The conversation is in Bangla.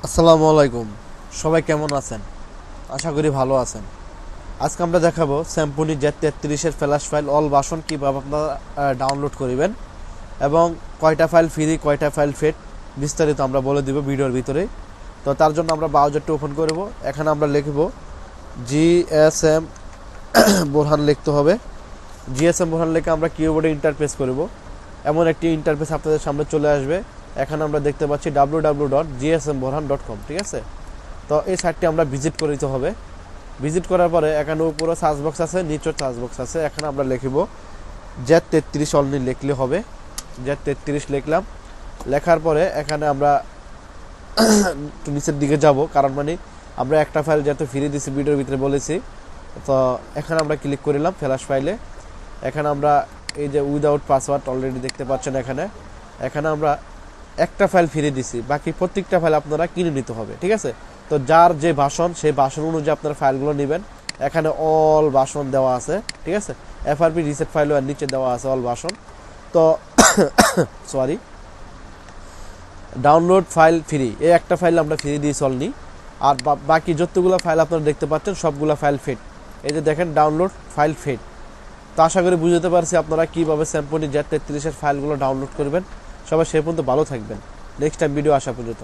আসসালামু আলাইকুম, সবাই কেমন আছেন? আশা করি ভালো আছেন। আজকে আমরা দেখাবো স্যাম্পনি Z33 flash file all version কীভাবে আপনারা ডাউনলোড করবেন এবং কয়টা ফাইল ফ্রি কয়টা ফাইল ফেট বিস্তারিত আমরা বলে দিব ভিডিওর ভিতরে। তো তার জন্য আমরা ব্রাউজারটা ওপেন করব। এখানে আমরা লিখব জিএসএম বোরহান লিখতে হবে। জিএসএম বোরহান লিখে আমরা কিবোর্ডে ইন্টারফেস করব। এমন একটি ইন্টারফেস আপনাদের সামনে চলে আসবে। এখানে আমরা দেখতে পাচ্ছি www.gsmborhan.com, ঠিক আছে। তো এই সাইটটি আমরা ভিজিট করে দিতে হবে। ভিজিট করার পরে এখানে উপরে সার্চ বক্স আছে, নিচেও সার্চ বক্স আছে। এখানে আমরা লিখব Z33 অনলি লিখলে হবে। Z33 লিখলাম। লেখার পরে এখানে আমরা একটু নিচের দিকে যাব, কারণ মানে আমরা একটা ফাইল যেহেতু ফ্রি দিছি ভিডিওর ভিতরে বলেছি। তো এখানে আমরা ক্লিক করিলাম ফ্ল্যাশ ফাইলে। এখানে আমরা এই যে উইদাউট পাসওয়ার্ড অলরেডি দেখতে পাচ্ছেন। এখানে আমরা একটা ফাইল ফ্রি দিছি, বাকি প্রত্যেকটা ফাইল আপনারা কিনে নিতে হবে, ঠিক আছে। তো যার যে ভাষণ সেই ভাষণ অনুযায়ী আপনারা ফাইলগুলো নেবেন। এখানে অল ভাষণ দেওয়া আছে, ঠিক আছে। এফআরপি রিসেট ফাইলও আর নিচে দেওয়া আছে অল ভাষণ। তো সরি, ডাউনলোড ফাইল ফ্রি, এই একটা ফাইল আমরা ফ্রি দিয়েছি অলনি। আর বাকি যতগুলো ফাইল আপনারা দেখতে পাচ্ছেন সবগুলো ফাইল ফেট। এই যে দেখেন ডাউনলোড ফাইল ফেট। তো আশা করি বুঝতে পারছি আপনারা কীভাবে স্যাম্পনি Z33 ফাইলগুলো ডাউনলোড করবেন। সবাই সে পর্যন্ত ভালো থাকবেন। নেক্সট টাইম ভিডিও আসা পর্যন্ত।